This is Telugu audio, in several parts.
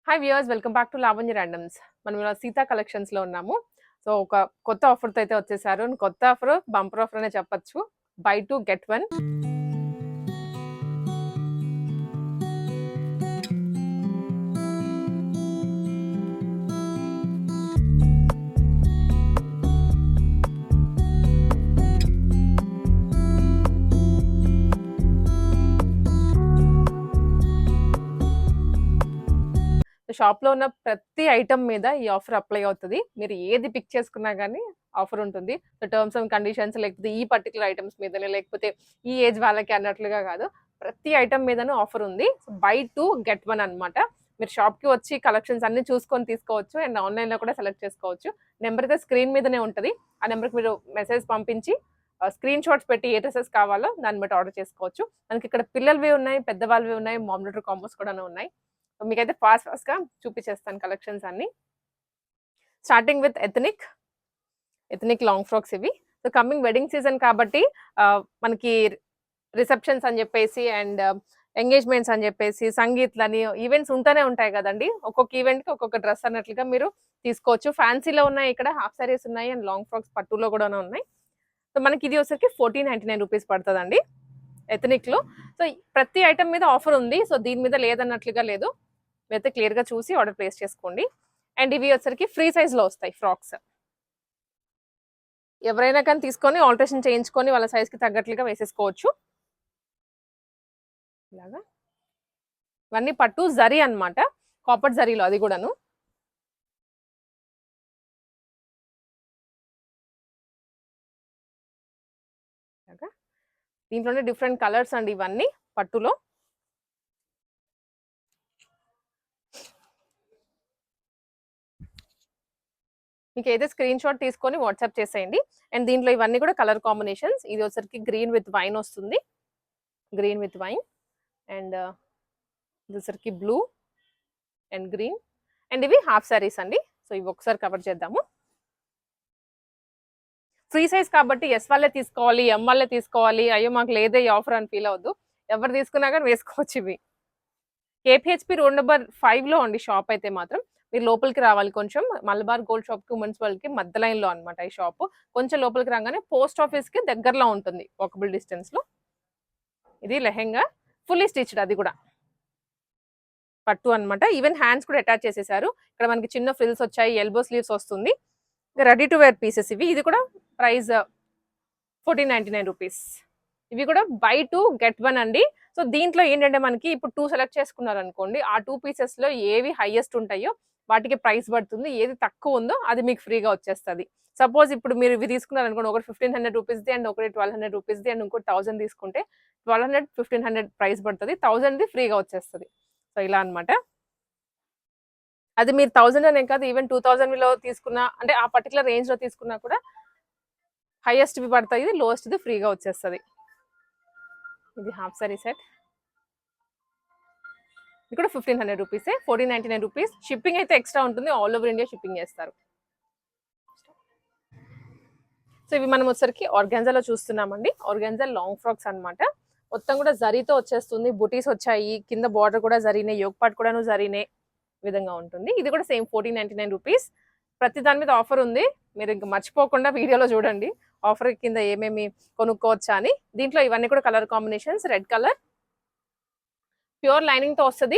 Hi viewers, welcome back to Lavanya randoms. మనం ఇలా సీతా కలెక్షన్స్‌లో ఉన్నాము. సో, ఒక కొత్త ఆఫర్‌తో అయితే వచ్చేసారు. కొత్త ఆఫర్, బంపర్ ఆఫర్ అనే చెప్పొచ్చు. By 2 get 1. షాప్‌లో ఉన్న ప్రతి ఐటెమ్ మీద ఈ ఆఫర్ అప్లై అవుతది. మీరు ఏది పిక్ చేసుకున్నా గానీ ఆఫర్ ఉంటుంది. సో, టర్మ్స్ అండ్ కండిషన్స్ లేకపోతే ఈ పర్టిక్యులర్ ఐటెమ్స్ మీదనే లేకపోతే ఈ ఏజ్ వాళ్ళకి అన్నట్లుగా కాదు. ప్రతి ఐటెమ్ మీదను ఆఫర్ ఉంది. సో, బై 2 గెట్ 1 అన్నమాట. మీరు షాప్‌కి వచ్చి కలెక్షన్స్ అన్నీ చూసుకొని తీసుకోవచ్చు. అండ్ ఆన్‌లైన్‌లో కూడా సెలెక్ట్ చేసుకోవచ్చు. నెంబర్ అయితే స్క్రీన్ మీదనే ఉంటది. ఆ నెంబర్‌కి మీరు మెసేజ్ పంపించి స్క్రీన్ షాట్స్ పెట్టి ఏ డ్రెసెస్ కావాలో దాన్ని బట్టి ఆర్డర్ చేసుకోవచ్చు. మనకి ఇక్కడ పిల్లలవి ఉన్నాయి, పెద్దవాళ్ళవి ఉన్నాయి, మామ్ డాటర్ కాంబోస్ కూడాను ఉన్నాయి. మీకైతే ఫాస్ట్‌గా చూపించేస్తాను కలెక్షన్స్ అన్నీ. Starting with ethnic long frocks ఇవి. సో, కమింగ్ వెడ్డింగ్ సీజన్ కాబట్టి మనకి రిసెప్షన్స్ అని చెప్పేసి అండ్ ఎంగేజ్‌మెంట్స్ అని చెప్పేసి, సంగీత్‌లని ఈవెంట్స్ ఉంటూనే ఉంటాయి కదండీ! ఒక్కొక్క ఈవెంట్‌కి ఒక్కొక్క డ్రెస్ అన్నట్లుగా మీరు తీసుకోవచ్చు. ఫ్యాన్సీలో ఉన్నాయి, ఇక్కడ హాఫ్ సారీస్ ఉన్నాయి అండ్ లాంగ్ ఫ్రాక్స్ పట్టులో కూడాను ఉన్నాయి. సో, మనకి ఇది వచ్చేసరికి ₹1499 పడతదండి ఎథనిక్‌లో. సో, ప్రతి ఐటెమ్ మీద ఆఫర్ ఉంది. సో, దీని మీద లేదన్నట్లుగా లేదు. మీరైతే క్లియర్‌గా చూసి ఆర్డర్ ప్లేస్ చేసుకోండి. అండ్ ఇవి వచ్చరికి ఫ్రీ సైజ్‌లో వస్తాయి ఫ్రాక్స్. ఎవరైనా కానీ తీసుకొని ఆల్టరేషన్ చేయించుకొని వాళ్ళ సైజ్‌కి తగ్గట్లుగా వేసేసుకోవచ్చు. ఇలాగా. ఇవన్నీ పట్టు జరీ అన్నమాట. కాపర్ జరీలో అది కూడాను. ఇలాగా. దీంట్లోనే డిఫరెంట్ కలర్స్ అండి ఇవన్నీ పట్టులో. మీకైతే స్క్రీన్ షాట్ తీసుకొని వాట్సాప్ చేసేయండి. అండ్ దీంట్లో ఇవన్నీ కూడా కలర్ కాంబినేషన్స్. ఇది వచ్చరికి గ్రీన్ విత్ వైన్ వస్తుంది. గ్రీన్ విత్ వైన్ అండ్ ఇది వచ్చరికి బ్లూ అండ్ గ్రీన్ అండ్ ఇవి హాఫ్ సారీస్ అండి. సో, ఇవి ఒకసారి కవర్ చేద్దాము. ఫ్రీ సైజ్ కాబట్టి ఎస్ వాళ్ళే తీసుకోవాలి, ఎం వాళ్ళే తీసుకోవాలి, అయ్యో మాకు లేదే ఈ ఆఫర్ అని ఫీల్ అవ్వద్దు. ఎవరు తీసుకున్నా కానీ వేసుకోవచ్చు ఇవి. కేపీహెచ్పి రోడ్ నెంబర్ 5లో అండి షాప్ అయితే మాత్రం. మీరు లోపలికి రావాలి కొంచెం. మలబార్ గోల్డ్ షాప్‌కి, ఉమెన్స్ వరల్డ్‌కి మధ్య లైన్‌లో అన్నమాట ఈ షాపు. కొంచెం లోపలికి రాగానే పోస్ట్ ఆఫీస్‌కి దగ్గరలో ఉంటుంది వాకబుల్ డిస్టెన్స్‌లో. ఇది లెహెంగా ఫుల్లీ స్టిచ్డ్ అది కూడా. పట్టు అన్నమాట. ఈవెన్ హ్యాండ్స్ కూడా అటాచ్ చేసేసారు. ఇక్కడ మనకి చిన్న ఫ్రిల్స్ వచ్చాయి. ఎల్బో స్లీవ్స్ వస్తుంది. రెడీ టు వేర్ పీసెస్ ఇవి. ఇది కూడా ప్రైస్ ₹1499. ఇవి కూడా బై 2 గెట్ 1 అండి. సో, దీంట్లో ఏంటంటే మనకి ఇప్పుడు 2 సెలెక్ట్ చేసుకున్నారనుకోండి. ఆ 2 పీసెస్‌లో ఏవి హైయెస్ట్ ఉంటాయో వాటికి ప్రైస్ పడుతుంది. ఏది తక్కువ ఉందో అది మీకు ఫ్రీగా వచ్చేస్తది. సపోజ్ ఇప్పుడు మీరు ఇవి తీసుకున్నారనుకోండి. ఒకటి ₹1500 అండ్ ఒకటి ₹1200 అండ్ ఇంకోటి 1000 తీసుకుంటే 1200, 1500 ప్రైస్ పడుతది. 1000ది ఫ్రీగా వచ్చేస్తది. సో, ఇలా అన్నమాట. అది మీరు 1000 అనే కాదు, ఈవెన్ 2000లో తీసుకున్నా అంటే ఆ పర్టిక్యులర్ రేంజ్‌లో తీసుకున్నా కూడా హైయెస్ట్‌వి పడతాయి. లోయెస్ట్‌ది ఫ్రీగా వచ్చేస్తది. ఇది హాఫ్ సారీ సెట్. ఇది కూడా ₹1500 ₹1499. షిప్పింగ్ అయితే ఎక్స్ట్రా ఉంటుంది. ఆల్ ఓవర్ ఇండియా షిప్పింగ్ చేస్తారు. సో, ఇవి మనం వచ్చరికి ఆర్గాన్జాలో చూస్తున్నామండి. ఆర్గాన్జా లాంగ్ ఫ్రాక్స్ అన్నమాట. మొత్తం కూడా జరీతో వచ్చేస్తుంది. బుటీస్ వచ్చాయి. కింద బార్డర్ కూడా జరీనే, యోక్ పార్ట్ కూడాను జరీనే విధంగా ఉంటుంది. ఇది కూడా సేమ్ ₹1499. ప్రతి దాని మీద ఆఫర్ ఉంది. మీరు ఇంక మర్చిపోకుండా వీడియోలో చూడండి. ఆఫర్ కింద ఏమేమి కొనుక్కోవచ్చా అని. దీంట్లో ఇవన్నీ కూడా colour combinations. Red colour pure లైనింగ్‌తో వస్తది.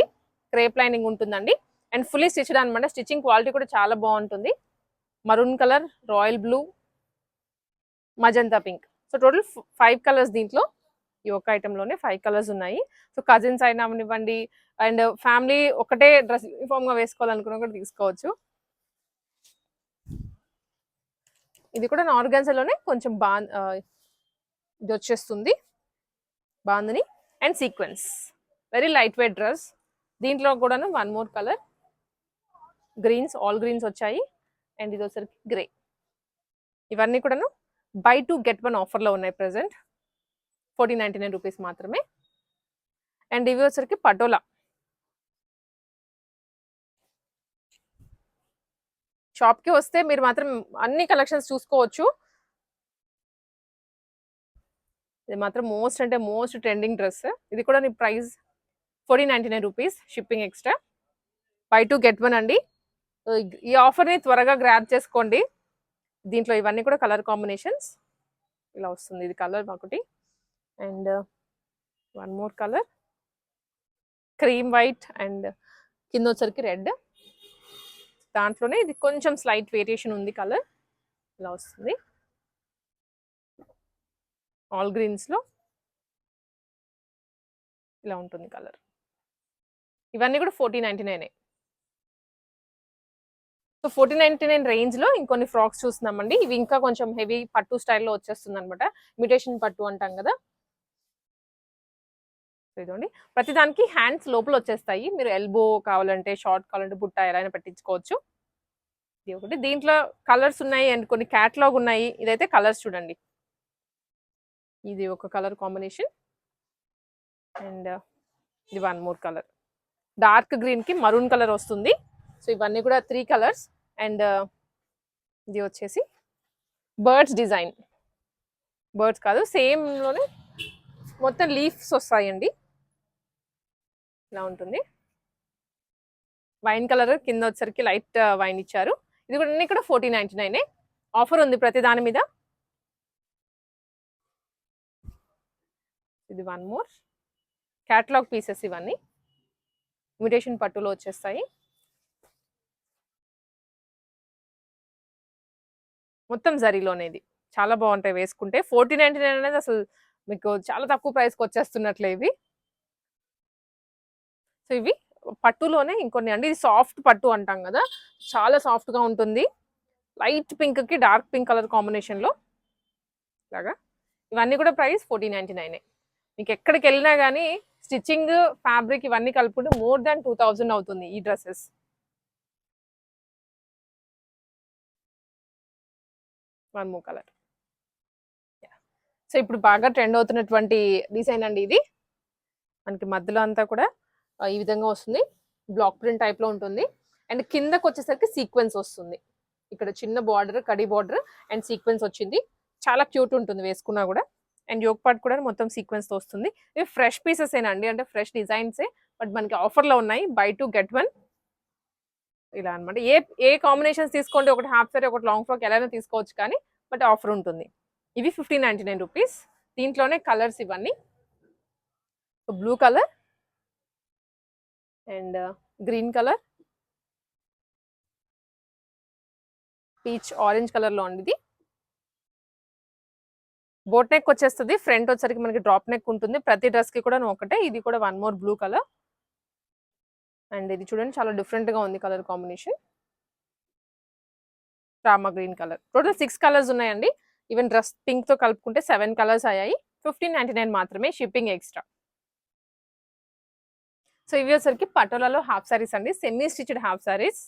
క్రేప్ లైనింగ్ ఉంటుందండి. అండ్ ఫుల్లీ స్టిచ్డ్ అన్నమాట. స్టిచ్చింగ్ క్వాలిటీ కూడా చాలా బాగుంటుంది. Maroon colour, royal blue, magenta pink. So, total 5 colours దీంట్లో. ఈ ఒక్క ఐటెంలోనే 5 కలర్స్ ఉన్నాయి. సో, కజిన్స్ అయినా అవనివ్వండి అండ్ ఫ్యామిలీ ఒకటే డ్రెస్ యూనిఫామ్‌గా వేసుకోవాలనుకున్నా కూడా తీసుకోవచ్చు. ఇది కూడా ఆర్గాన్జాలోనే కొంచెం ఇది వచ్చేస్తుంది. Bandhani and sequence. Very light weight dress. దీంట్లో కూడాను one more colour Greens, all Greens వచ్చాయి. అండ్ ఇది వచ్చరికి గ్రే. ఇవన్నీ కూడాను బై 2 గెట్ 1 ఆఫర్‌లో ఉన్నాయి ప్రెజెంట్. ₹1499 మాత్రమే. అండ్ ఇవి వచ్చరికి పటోలా. షాప్‌కి వస్తే మీరు మాత్రం అన్ని కలెక్షన్స్ చూసుకోవచ్చు. ఇది మాత్రం మోస్ట్ అంటే మోస్ట్ ట్రెండింగ్ డ్రెస్. ఇది కూడా నీ price ₹1499 shipping extra. By 2 get 1 అండి. సో, ఈ ఆఫర్‌ని త్వరగా గ్రాబ్ చేసుకోండి. దీంట్లో ఇవన్నీ కూడా కలర్ కాంబినేషన్స్. ఇలా వస్తుంది. ఇది కలర్ ఒకటి. And one more colour cream white and కిందొచ్చరికి రెడ్. దాంట్లోనే ఇది కొంచెం స్లైట్ వేరియేషన్ ఉంది కలర్. ఇలా వస్తుంది. ఆల్ గ్రీన్స్‌లో ఇలా ఉంటుంది కలర్. ఇవన్నీ కూడా 1499. సో 1499 రేంజ్‌లో ఇంకొన్ని ఫ్రాక్స్ చూస్తున్నామండి. ఇవి ఇంకా కొంచెం హెవీ పట్టు స్టైల్‌లో వచ్చేస్తుందన్నమాట. ఇమిటేషన్ పట్టు అంటాం కదా! ఇదిగోండి. ప్రతి దానికి హ్యాండ్స్ లోపల వచ్చేస్తాయి. మీరు ఎల్బో కావాలంటే, షార్ట్ కావాలంటే బుట్ట ఎలా అయినా పెట్టించుకోవచ్చు. ఇది ఒకటి. దీంట్లో కలర్స్ ఉన్నాయి అండ్ కొన్ని క్యాటలాగ్ ఉన్నాయి. ఇదైతే కలర్స్ చూడండి. ఇది ఒక కలర్ కాంబినేషన్ అండ్ ఇది one more colour. Dark green కి మరూన్ కలర్ వస్తుంది. సో ఇవన్నీ కూడా 3 కలర్స్ అండ్ ఇది వచ్చేసి బర్డ్స్ డిజైన్. బర్డ్స్ కాదు, సేమ్ లోనే మొత్తం లీఫ్స్ వస్తాయండి. ఇలా ఉంటుంది. వైన్ కలర్ కింద వచ్చరికి లైట్ వైన్ ఇచ్చారు. ఇది కూడా అన్ని కూడా 1499. ఆఫర్ ఉంది ప్రతి దాని మీద. ఇది వన్ మోర్ క్యాటలాగ్ పీసెస్. ఇవన్నీ ఇమిటేషన్ పట్టులో వచ్చేస్తాయి. మొత్తం జరీలోనే. ఇది చాలా బాగుంటాయి వేసుకుంటే. 1499 అనేది అసలు మీకు చాలా తక్కువ ప్రైస్కి వచ్చేస్తున్నట్లే ఇవి. సో ఇవి పట్టులోనే ఇంకొన్ని అండి. ఇది సాఫ్ట్ పట్టు అంటాం కదా, చాలా సాఫ్ట్ గా ఉంటుంది. లైట్ పింక్ కి డార్క్ పింక్ కలర్ కాంబినేషన్ లో లాగా. ఇవన్నీ కూడా ప్రైస్ 1499. మీకు ఎక్కడికి వెళ్ళినా కానీ స్టిచ్చింగ్, ఫ్యాబ్రిక్ ఇవన్నీ కలుపుకుంటే మోర్ దాన్ 2000 అవుతుంది ఈ dresses. One more colour. So ఇప్పుడు బాగా ట్రెండ్ అవుతున్నటువంటి డిజైన్ అండి ఇది. మనకి మధ్యలో అంతా కూడా ఈ విధంగా వస్తుంది. బ్లాక్ ప్రింట్ టైప్ లో ఉంటుంది అండ్ కిందకి వచ్చేసరికి సీక్వెన్స్ వస్తుంది. ఇక్కడ చిన్న border, kadhi border and sequence వచ్చింది. చాలా క్యూట్ ఉంటుంది వేసుకున్నా కూడా. అండ్ యోక్ పార్ట్ కూడా మొత్తం సీక్వెన్స్ తో వస్తుంది. ఇవి ఫ్రెష్ పీసెస్ ఏనండి, అంటే ఫ్రెష్ డిజైన్సే. బట్ మనకి ఆఫర్ లో ఉన్నాయి. బై 2 గెట్ 1 ఇలా అనమాట. ఏ కాంబినేషన్స్ తీసుకోండి, ఒకటి హాఫ్ సారీ ఒకటి లాంగ్ ఫ్రాక్ ఎలా తీసుకోవచ్చు కానీ, బట్ ఆఫర్ ఉంటుంది. ఇవి 1599 రూపీస్. దీంట్లోనే కలర్స్ ఇవన్నీ. Blue colour and green colour, peach orange colour లో ఉంది. ఇది బోట్ నెక్ వచ్చేస్తుంది. ఫ్రంట్ వచ్చరికి మనకి డ్రాప్ నెక్ ఉంటుంది. ప్రతి డ్రెస్ కి కూడా ఒకటే. ఇది కూడా one more blue colour and ఇది చూడండి చాలా డిఫరెంట్ గా ఉంది colour combination. Rama green colour. Total 6 colours ఉన్నాయండి. ఈవెన్ డ్రెస్ పింక్ తో కలుపుకుంటే 7 కలర్స్ అయ్యాయి. 1599 మాత్రమే, షిప్పింగ్ ఎక్స్ట్రా. సో ఇవి వచ్చరికి పటోలాలో హాఫ్ సారీస్ అండి, సెమీ స్టిచ్డ్ హాఫ్ సారీస్.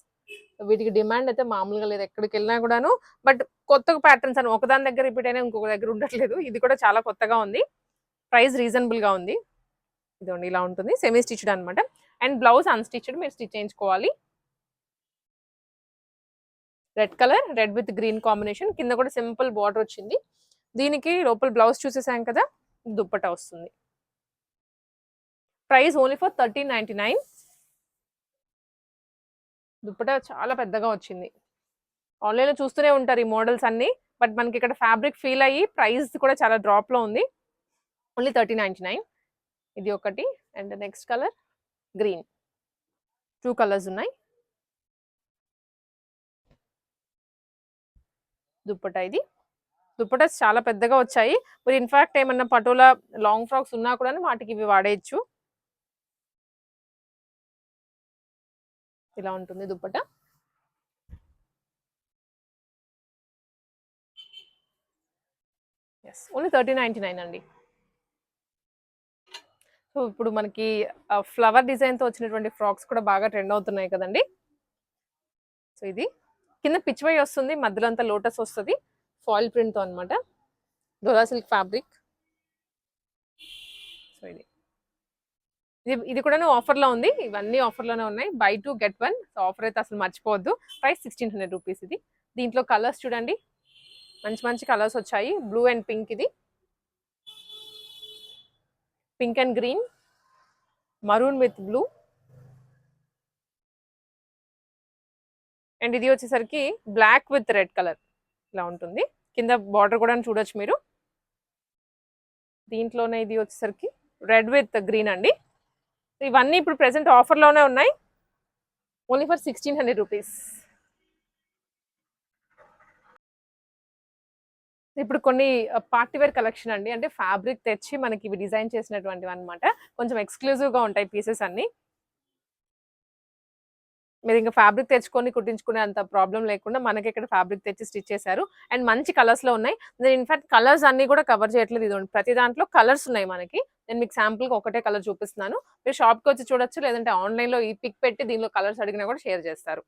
వీటికి డిమాండ్ అయితే మామూలుగా లేదు ఎక్కడికి వెళ్ళినా కూడాను. బట్ కొత్త ప్యాటర్న్స్ అని ఒకదాని దగ్గర రిపీట్ అయినా ఇంకొక దగ్గర ఉండట్లేదు. ఇది కూడా చాలా కొత్తగా ఉంది. ప్రైస్ రీజనబుల్ గా ఉంది. ఇదండి ఇలా ఉంటుంది. సెమీ స్టిచ్డ్ అనమాట. అండ్ బ్లౌజ్ అన్స్టిచ్డ్, మీరు స్టిచ్ చేయించుకోవాలి. Red colour, red with green combination. కింద కూడా సింపుల్ బార్డర్ వచ్చింది. దీనికి లోపల బ్లౌజ్ చూసేసాం కదా, దుప్పటా వస్తుంది. Price only for 1399. దుప్పటా చాలా పెద్దగా వచ్చింది. ఆన్లైన్లో చూస్తూనే ఉంటారు ఈ మోడల్స్ అన్ని. బట్ మనకి ఇక్కడ ఫ్యాబ్రిక్ ఫీల్ అయ్యి ప్రైస్ కూడా చాలా డ్రాప్ లో ఉంది. ఓన్లీ 1399. ఇది ఒకటి and next colour green. 2 colours ఉన్నాయి. దుప్పటా ఇది. దుప్పటాస్ చాలా పెద్దగా వచ్చాయి. మీరు ఇన్ఫాక్ట్ ఏమన్నా పటోలా లాంగ్ ఫ్రాక్స్ ఉన్నా కూడా వాటికి ఇవి వాడేయచ్చు. ఇలా ఉంటుంది దుప్పటా. ఎస్, ఓన్లీ 1399 అండి. సో ఇప్పుడు మనకి ఫ్లవర్ డిజైన్ తో వచ్చినటువంటి ఫ్రాక్స్ కూడా బాగా ట్రెండ్ అవుతున్నాయి కదండి. సో ఇది కింద పిచ్ వై వస్తుంది, మధ్యలో అంతా లోటస్ వస్తుంది. ఫాయిల్ ప్రింట్ తో అనమాట. డోలా సిల్క్ ఫ్యాబ్రిక్. సో ఇది ఇది కూడా ఆఫర్ లో ఉంది. ఇవన్నీ ఆఫర్ లోనే ఉన్నాయి. By 2 get 1. సో ఆఫర్ అయితే అసలు మర్చిపోవద్దు. Price 1600 rupees. ఇది దీంట్లో కలర్స్ చూడండి, మంచి మంచి కలర్స్ వచ్చాయి. Blue and pink. ఇది pink and green, maroon with blue, and ఇది వచ్చేసరికి బ్లాక్ విత్ రెడ్ కలర్ ఇలా ఉంటుంది. కింద బార్డర్ కూడా చూడొచ్చు మీరు. దీంట్లోనే ఇది వచ్చేసరికి రెడ్ విత్ గ్రీన్ అండి. ఇవన్నీ ఇప్పుడు ప్రెసెంట్ ఆఫర్లోనే ఉన్నాయి. Only for 1600 rupees. ఇప్పుడు కొన్ని పార్టీ వేర్ కలెక్షన్ అండి. అంటే ఫ్యాబ్రిక్ తెచ్చి మనకి ఇవి డిజైన్ చేసినటువంటివి అనమాట. కొంచెం ఎక్స్క్లూజివ్గా ఉంటాయి పీసెస్ అన్ని. మీరు ఇంకా ఫ్యాబ్రిక్ తెచ్చుకొని కుట్టించుకునే అంత ప్రాబ్లం లేకుండా మనకి ఇక్కడ ఫ్యాబ్రిక్ తెచ్చి స్టిచ్ చేశారు. అండ్ మంచి కలర్స్లో ఉన్నాయి. నేను ఇన్ఫాక్ట్ కలర్స్ అన్ని కూడా కవర్ చేయట్లేదు. ఇదిగోండి ప్రతి దాంట్లో కలర్స్ ఉన్నాయి మనకి. నేను మీకు శాంపుల్గా ఒకటే కలర్ చూపిస్తున్నాను. మీరు షాప్కి వచ్చి చూడొచ్చు, లేదంటే ఆన్లైన్లో ఈ పిక్ పెట్టి దీనిలో కలర్స్ అడిగినా కూడా షేర్ చేస్తారు.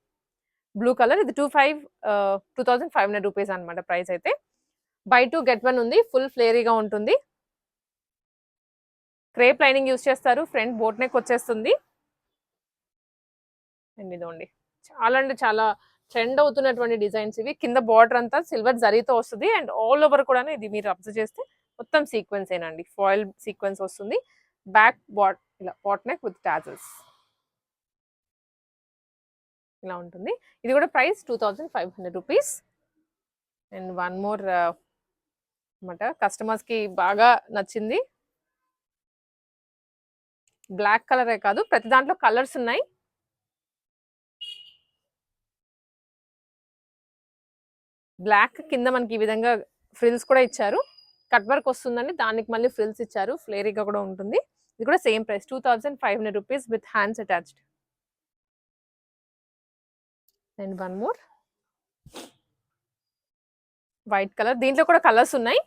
బ్లూ కలర్ ఇది 2500 రూపీస్ అనమాట ప్రైస్ అయితే. బై 2 గెట్ 1 ఉంది. ఫుల్ ఫ్లేరీగా ఉంటుంది. క్రేప్ లైనింగ్ యూస్ చేస్తారు. ఫ్రంట్ బోట్ నెక్ వచ్చేస్తుంది. అండ్ ఇదోండి చాలా అంటే చాలా ట్రెండ్ అవుతున్నటువంటి డిజైన్స్ ఇవి. కింద బార్డర్ అంతా సిల్వర్ జరీతో వస్తుంది. అండ్ ఆల్ ఓవర్ కూడా ఇది మీరు అబ్జర్వ్ చేస్తే మొత్తం సీక్వెన్స్ ఏనండి, ఫాయిల్ సీక్వెన్స్ వస్తుంది. బ్యాక్ ఇలా బాట్ నెక్ విత్ టాజల్స్ ఇలా ఉంటుంది. ఇది కూడా price 2500 rupees. And one more అనమాట, కస్టమర్స్కి బాగా నచ్చింది. బ్లాక్ కలరే కాదు, ప్రతి దాంట్లో కలర్స్ ఉన్నాయి. బ్లాక్ కింద మనకి ఈ విధంగా ఫ్రిల్స్ కూడా ఇచ్చారు. కట్ వర్క్ వస్తుందండి, దానికి మళ్ళీ ఫ్రిల్స్ ఇచ్చారు. ఫ్లేరీగా కూడా ఉంటుంది. ఇది కూడా same price 2500 rupees with hands attached. And one more white colour. దీంట్లో కూడా కలర్స్ ఉన్నాయి.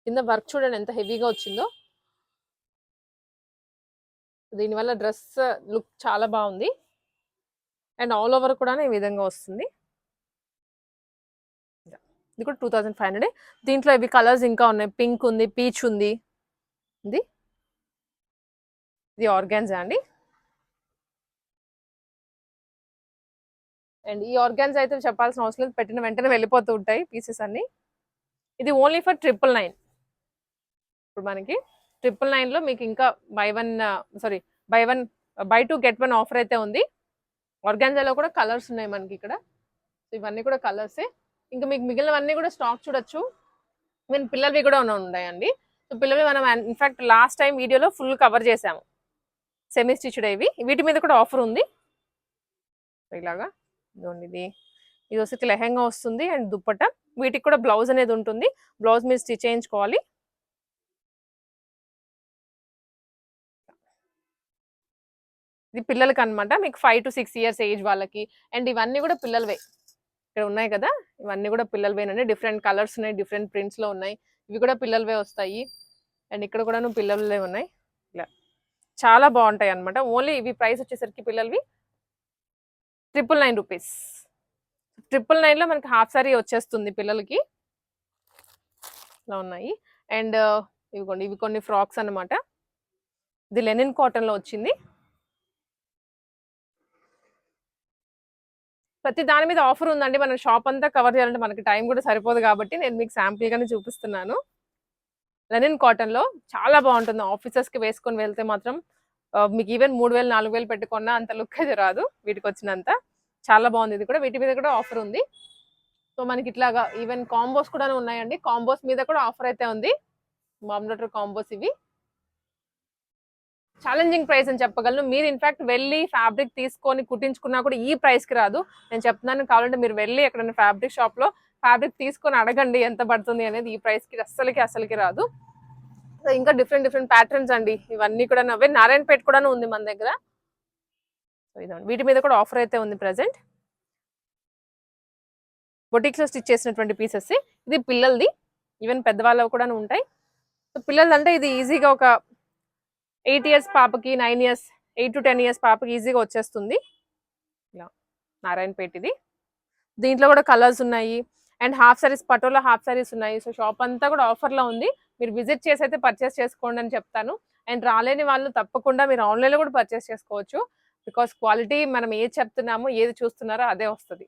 కింద వర్క్ చూడండి ఎంత హెవీగా వచ్చిందో. దీనివల్ల డ్రెస్ లుక్ చాలా బాగుంది. అండ్ ఆల్ ఓవర్ కూడా ఈ విధంగా వస్తుంది. ఇది కూడా 2500. దీంట్లో ఇవి కలర్స్ ఇంకా ఉన్నాయి. పింక్ ఉంది, పీచ్ ఉంది. ఇది ఆర్గాన్జా అండి. అండ్ ఈ ఆర్గాన్జా అయితే చెప్పాల్సిన అవసరం లేదు, పెట్టిన వెంటనే వెళ్ళిపోతూ ఉంటాయి పీసెస్ అన్ని. ఇది ఓన్లీ ఫర్ 999. ఇప్పుడు మనకి 999లో మీకు ఇంకా బై 2 గెట్ 1 ఆఫర్ అయితే ఉంది. ఆర్గాన్జాలో కూడా కలర్స్ ఉన్నాయి మనకి ఇక్కడ. సో ఇవన్నీ కూడా కలర్సే. ఇంకా మీకు మిగిలినవన్నీ కూడా స్టాక్ చూడొచ్చు. మేము పిల్లలవి కూడా ఉన్నాయండి. సో పిల్లలవి మనం ఇన్ఫాక్ట్ లాస్ట్ టైం వీడియోలో ఫుల్ కవర్ చేసాము. సెమీ స్టిచ్డ్ ఇవి. వీటి మీద కూడా ఆఫర్ ఉంది. ఇలాగా ఇది వచ్చి లెహంగా వస్తుంది అండ్ దుప్పట. వీటికి కూడా బ్లౌజ్ అనేది ఉంటుంది. బ్లౌజ్ మీరు స్టిచ్ చేయించుకోవాలి. ఇది పిల్లలకి అనమాట, మీకు 5 to 6 years ఏజ్ వాళ్ళకి. అండ్ ఇవన్నీ కూడా పిల్లలవే. ఇక్కడ ఉన్నాయి కదా, ఇవన్నీ కూడా పిల్లలవేనండి. డిఫరెంట్ కలర్స్ ఉన్నాయి, డిఫరెంట్ ప్రింట్స్లో ఉన్నాయి. ఇవి కూడా పిల్లలవే వస్తాయి. అండ్ ఇక్కడ కూడా పిల్లలవే ఉన్నాయి. ఇలా చాలా బాగుంటాయి అనమాట. ఓన్లీ ఇవి ప్రైస్ వచ్చేసరికి పిల్లలవి 999 రూపీస్. 999లో మనకి హాఫ్ సారీ వచ్చేస్తుంది పిల్లలకి. ఇలా ఉన్నాయి. అండ్ ఇవి కొన్ని ఫ్రాక్స్ అనమాట. ఇది లెనిన్ కాటన్లో వచ్చింది. ప్రతి దాని మీద ఆఫర్ ఉందండి. మనం షాప్ అంతా కవర్ చేయాలంటే మనకి టైం కూడా సరిపోదు, కాబట్టి నేను మీకు శాంపుల్గానే చూపిస్తున్నాను. లెనిన్ కాటన్లో చాలా బాగుంటుంది. ఆఫీసర్స్కి వేసుకొని వెళ్తే మాత్రం మీకు ఈవెన్ 3000 4000 పెట్టుకున్నా అంత లుక్ అయితే రాదు వీటికి వచ్చినంత. చాలా బాగుంది. ఇది కూడా వీటి మీద కూడా ఆఫర్ ఉంది. సో మనకి ఇట్లాగా ఈవెన్ కాంబోస్ కూడా ఉన్నాయండి. కాంబోస్ మీద కూడా ఆఫర్ అయితే ఉంది. మామ్లెటర్ కాంబోస్ ఇవి ఛాలెంజింగ్ ప్రైస్ అని చెప్పగలను. మీరు ఇన్ఫాక్ట్ వెళ్ళి ఫ్యాబ్రిక్ తీసుకొని కుట్టించుకున్నా కూడా ఈ ప్రైస్కి రాదు. నేను చెప్తున్నాను, కావాలంటే మీరు వెళ్ళి ఎక్కడైనా ఫ్యాబ్రిక్ షాప్లో ఫ్యాబ్రిక్ తీసుకొని అడగండి ఎంత పడుతుంది అనేది. ఈ ప్రైస్కి అస్సలకి రాదు. ఇంకా డిఫరెంట్ ప్యాటర్న్స్ అండి. ఇవన్నీ కూడా నవ్వే. నారాయణపేట కూడా ఉంది మన దగ్గర. సో ఇదండి, వీటి మీద కూడా ఆఫర్ అయితే ఉంది ప్రెసెంట్. బొటిక్స్లో స్టిచ్ చేసినటువంటి పీసెస్. ఇది పిల్లలది, ఈవెన్ పెద్దవాళ్ళవి కూడా ఉంటాయి. సో పిల్లలది అంటే ఇది ఈజీగా ఒక 8 years పాపకి, 9 years 8 to 10 years పాపకి ఈజీగా వచ్చేస్తుంది. ఇలా నారాయణపేట ఇది. దీంట్లో కూడా కలర్స్ ఉన్నాయి. And half saris, patola half saris ఉన్నాయి. సో షాప్ అంతా కూడా ఆఫర్లో ఉంది. మీరు విజిట్ చేసి అయితే పర్చేస్ చేసుకోండి అని చెప్తాను. అండ్ రాలేని వాళ్ళు తప్పకుండా మీరు ఆన్లైన్లో కూడా పర్చేస్ చేసుకోవచ్చు. బికాస్ క్వాలిటీ మనం ఏది చెప్తున్నామో, ఏది చూస్తున్నారో అదే వస్తుంది.